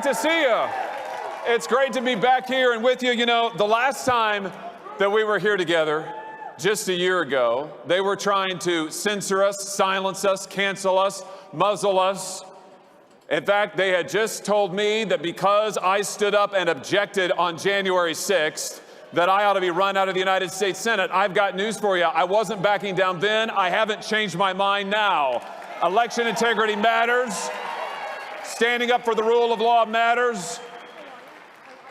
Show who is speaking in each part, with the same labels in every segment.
Speaker 1: to see you. It's great to be back here and with you. You know, the last time that we were here together, just a year ago, they were trying to censor us, silence us, cancel us, muzzle us. In fact, they had just told me that because I stood up and objected on January 6th, that I ought to be run out of the United States Senate. I've got news for you. I wasn't backing down then. I haven't changed my mind now. Election integrity matters. Standing up for the rule of law matters.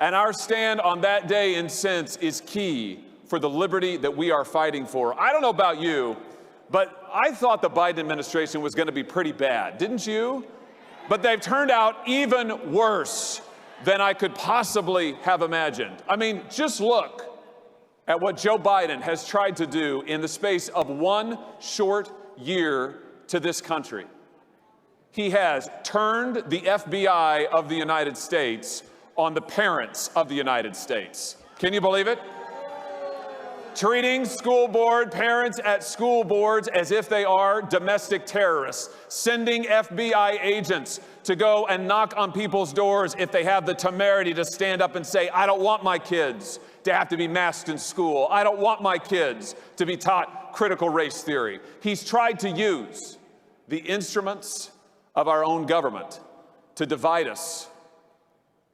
Speaker 1: And our stand on that day and since is key for the liberty that we are fighting for. I don't know about you, but I thought the Biden administration was going to be pretty bad, didn't you? But they've turned out even worse than I could possibly have imagined. I mean, just look at what Joe Biden has tried to do in the space of one short year to this country. He has turned the FBI of the United States on the parents of the United States. Can you believe it? Treating school board parents at school boards as if they are domestic terrorists, sending FBI agents to go and knock on people's doors if they have the temerity to stand up and say, I don't want my kids to have to be masked in school. I don't want my kids to be taught critical race theory. He's tried to use the instruments of our own government to divide us,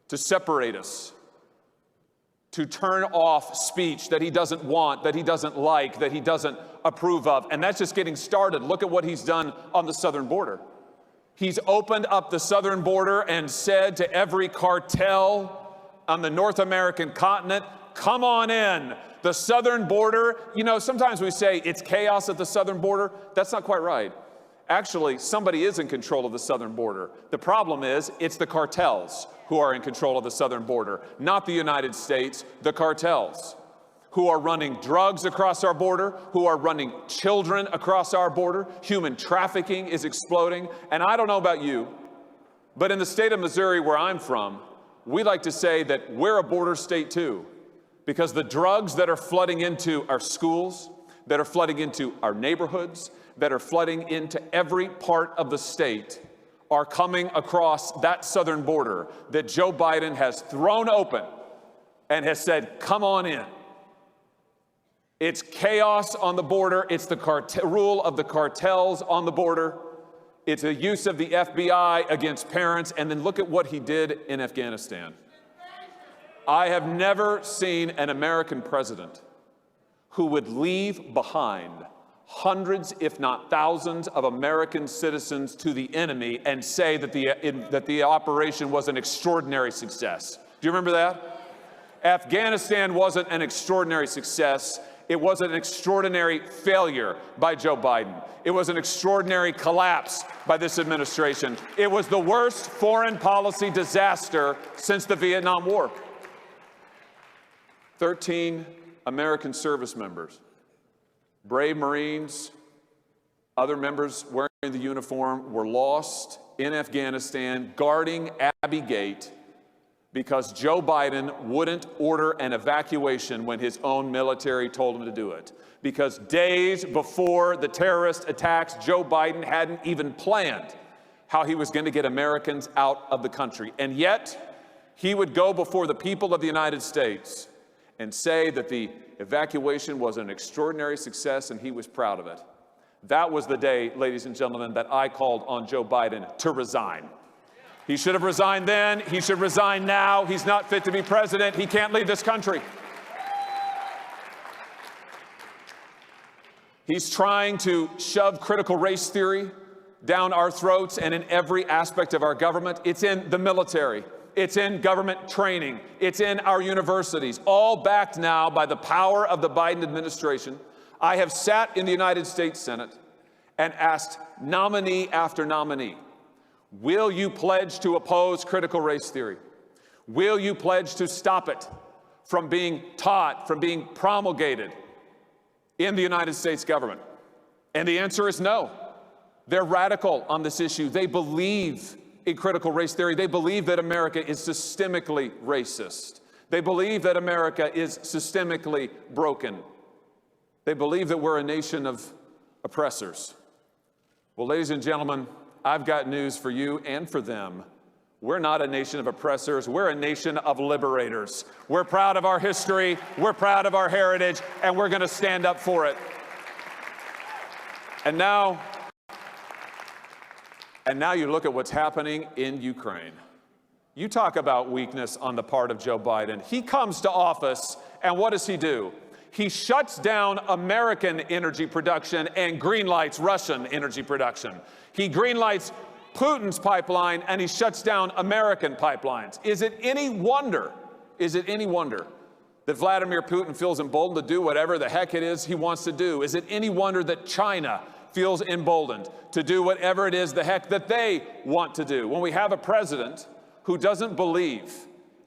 Speaker 1: to separate us, to turn off speech that he doesn't want, that he doesn't like, that he doesn't approve of. And that's just getting started. Look at what he's done on the southern border. He's opened up the southern border and said to every cartel on the North American continent, come on in. The southern border, you know, sometimes we say it's chaos at the southern border. That's not quite right. Actually, somebody is in control of the southern border. The problem is it's the cartels who are in control of the southern border, not the United States, the cartels who are running drugs across our border, who are running children across our border. Human trafficking is exploding. And I don't know about you, but in the state of Missouri where I'm from, we like to say that we're a border state too, because the drugs that are flooding into our schools, that are flooding into our neighborhoods, that are flooding into every part of the state are coming across that southern border that Joe Biden has thrown open and has said, come on in. It's chaos on the border. It's the rule of the cartels on the border. It's a use of the FBI against parents. And then look at what he did in Afghanistan. I have never seen an American president who would leave behind hundreds, if not thousands, of American citizens to the enemy and say that the operation was an extraordinary success. Do you remember that? Afghanistan wasn't an extraordinary success. It was an extraordinary failure by Joe Biden. It was an extraordinary collapse by this administration. It was the worst foreign policy disaster since the Vietnam War. 13 American service members, brave Marines, other members wearing the uniform, were lost in Afghanistan guarding Abbey Gate because Joe Biden wouldn't order an evacuation when his own military told him to do it. Because days before the terrorist attacks, Joe Biden hadn't even planned how he was going to get Americans out of the country. And yet, he would go before the people of the United States and say that the evacuation was an extraordinary success and he was proud of it. That was the day, ladies and gentlemen, that I called on Joe Biden to resign. He should have resigned then. He should resign now. He's not fit to be president. He can't lead this country. He's trying to shove critical race theory down our throats and in every aspect of our government. It's in the military. It's in government training. It's in our universities, all backed now by the power of the Biden administration. I have sat in the United States Senate and asked nominee after nominee, will you pledge to oppose critical race theory? Will you pledge to stop it from being taught, from being promulgated in the United States government? And the answer is no. They're radical on this issue. They believe in critical race theory. They believe that America is systemically racist. They believe that America is systemically broken. They believe that we're a nation of oppressors. Well, ladies and gentlemen, I've got news for you and for them. We're not a nation of oppressors. We're a nation of liberators. We're proud of our history. We're proud of our heritage, and we're going to stand up for it. And now you look at what's happening in Ukraine. You talk about weakness on the part of Joe Biden. He comes to office, and what does he do? He shuts down American energy production and greenlights Russian energy production. He greenlights Putin's pipeline, and he shuts down American pipelines. Is it any wonder that Vladimir Putin feels emboldened to do whatever the heck it is he wants to do? Is it any wonder that China feels emboldened to do whatever it is the heck that they want to do? When we have a president who doesn't believe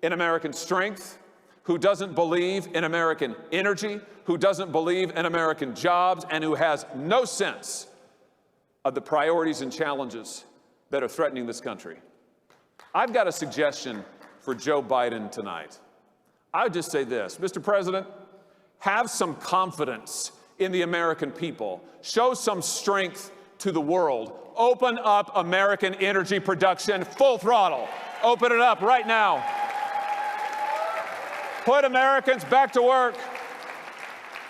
Speaker 1: in American strength, who doesn't believe in American energy, who doesn't believe in American jobs, and who has no sense of the priorities and challenges that are threatening this country. I've got a suggestion for Joe Biden tonight. I would just say this, Mr. President, have some confidence in the American people. Show some strength to the world. Open up American energy production full throttle. Open it up right now. Put Americans back to work.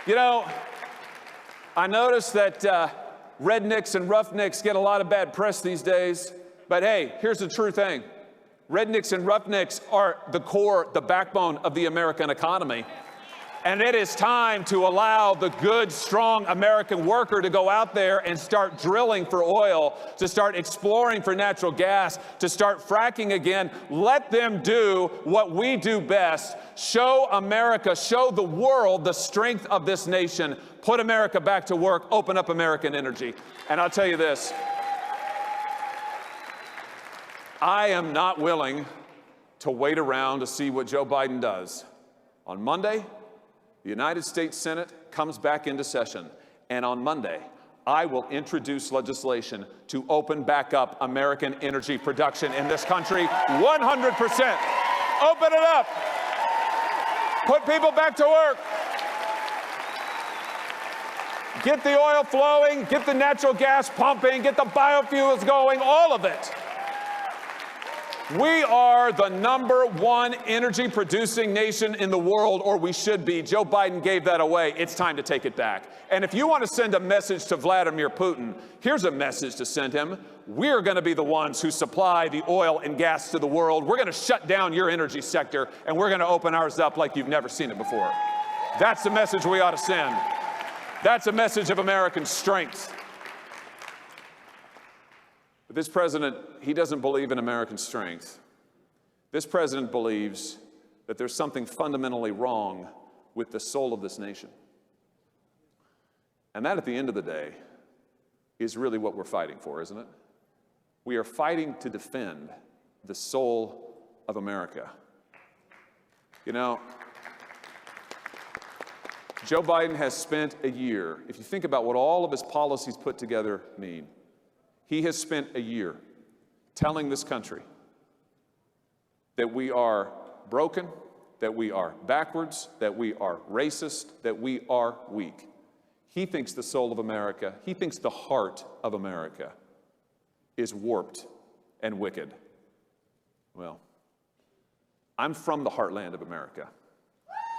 Speaker 1: You know, I notice that rednecks and roughnecks get a lot of bad press these days, but hey, here's the true thing. Rednecks and roughnecks are the core, the backbone of the American economy. And it is time to allow the good, strong American worker to go out there and start drilling for oil, to start exploring for natural gas, to start fracking again. Let them do what we do best. Show America, show the world the strength of this nation. Put America back to work. Open up American energy. And I'll tell you this. I am not willing to wait around to see what Joe Biden does. On Monday, the United States Senate comes back into session, and on Monday, I will introduce legislation to open back up American energy production in this country 100%. Open it up. Put people back to work. Get the oil flowing, get the natural gas pumping, get the biofuels going, all of it. We are the #1 energy producing nation in the world, or we should be. Joe Biden gave that away. It's time to take it back. And if you want to send a message to Vladimir Putin, here's a message to send him. We're going to be the ones who supply the oil and gas to the world. We're going to shut down your energy sector, and we're going to open ours up like you've never seen it before. That's the message we ought to send. That's a message of American strength. But this president, he doesn't believe in American strength. This president believes that there's something fundamentally wrong with the soul of this nation. And that, at the end of the day, is really what we're fighting for, isn't it? We are fighting to defend the soul of America. You know, Joe Biden has spent a year, if you think about what all of his policies put together mean, he has spent a year telling this country that we are broken, that we are backwards, that we are racist, that we are weak. He thinks the soul of America, he thinks the heart of America is warped and wicked. Well, I'm from the heartland of America.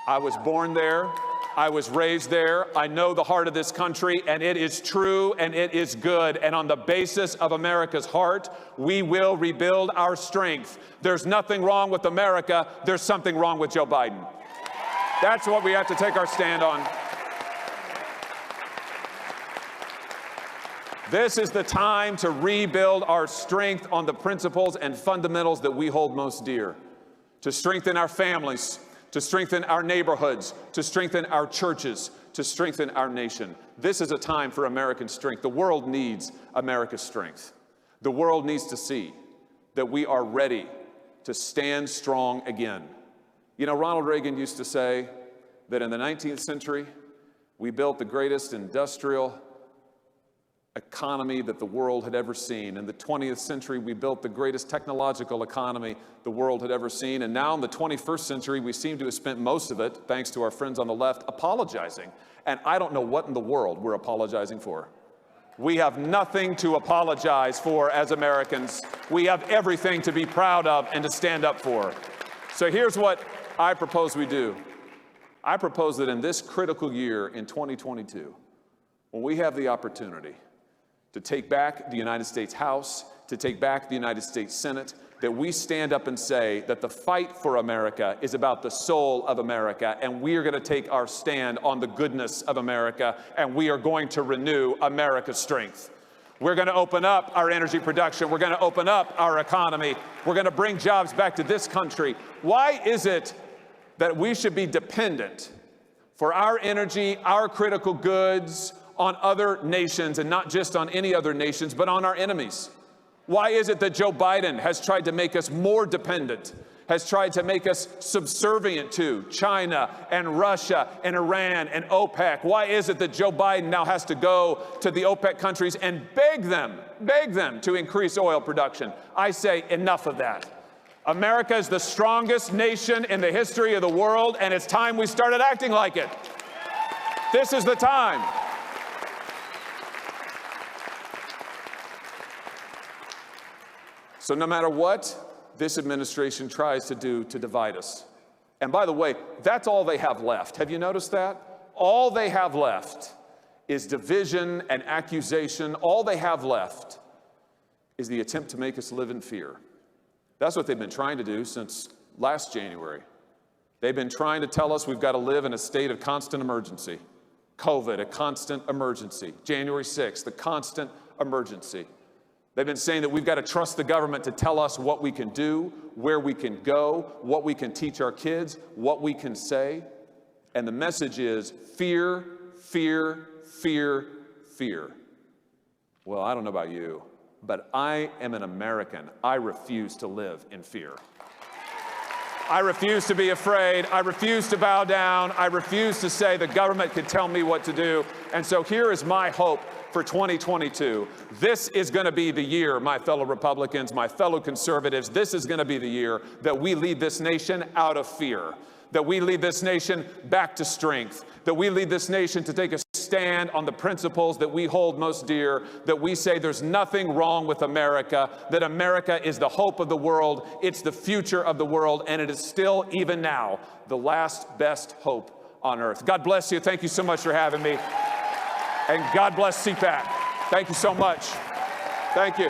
Speaker 1: I was born there. I was raised there. I know the heart of this country, and it is true and it is good. And on the basis of America's heart, we will rebuild our strength. There's nothing wrong with America. There's something wrong with Joe Biden. That's what we have to take our stand on. This is the time to rebuild our strength on the principles and fundamentals that we hold most dear, to strengthen our families, to strengthen our neighborhoods, to strengthen our churches, to strengthen our nation. This is a time for American strength. The world needs America's strength. The world needs to see that we are ready to stand strong again. You know, Ronald Reagan used to say that in the 19th century, we built the greatest industrial economy that the world had ever seen. In the 20th century, we built the greatest technological economy the world had ever seen. And now in the 21st century, we seem to have spent most of it, thanks to our friends on the left, apologizing. And I don't know what in the world we're apologizing for. We have nothing to apologize for as Americans. We have everything to be proud of and to stand up for. So here's what I propose we do. I propose that in this critical year in 2022, when we have the opportunity to take back the United States House, to take back the United States Senate, that we stand up and say that the fight for America is about the soul of America, and we are going to take our stand on the goodness of America, and we are going to renew America's strength. We're going to open up our energy production. We're going to open up our economy. We're going to bring jobs back to this country. Why is it that we should be dependent for our energy, our critical goods, on other nations, and not just on any other nations, but on our enemies? Why is it that Joe Biden has tried to make us more dependent, has tried to make us subservient to China and Russia and Iran and OPEC? Why is it that Joe Biden now has to go to the OPEC countries and beg them to increase oil production? I say enough of that. America is the strongest nation in the history of the world, and it's time we started acting like it. This is the time. So no matter what this administration tries to do to divide us, and by the way, that's all they have left. Have you noticed that? All they have left is division and accusation. All they have left is the attempt to make us live in fear. That's what they've been trying to do since last January. They've been trying to tell us we've got to live in a state of constant emergency. COVID, a constant emergency. January 6th, a constant emergency. They've been saying that we've got to trust the government to tell us what we can do, where we can go, what we can teach our kids, what we can say. And the message is fear, fear, fear, fear. Well, I don't know about you, but I am an American. I refuse to live in fear. I refuse to be afraid. I refuse to bow down. I refuse to say the government can tell me what to do. And so here is my hope for 2022. This is going to be the year, my fellow Republicans, my fellow conservatives, this is going to be the year that we lead this nation out of fear, that we lead this nation back to strength, that we lead this nation to take a stand on the principles that we hold most dear, that we say there's nothing wrong with America, that America is the hope of the world, it's the future of the world, and it is still, even now, the last best hope on earth. God bless you. Thank you so much for having me. And God bless CPAC. Thank you so much. Thank you.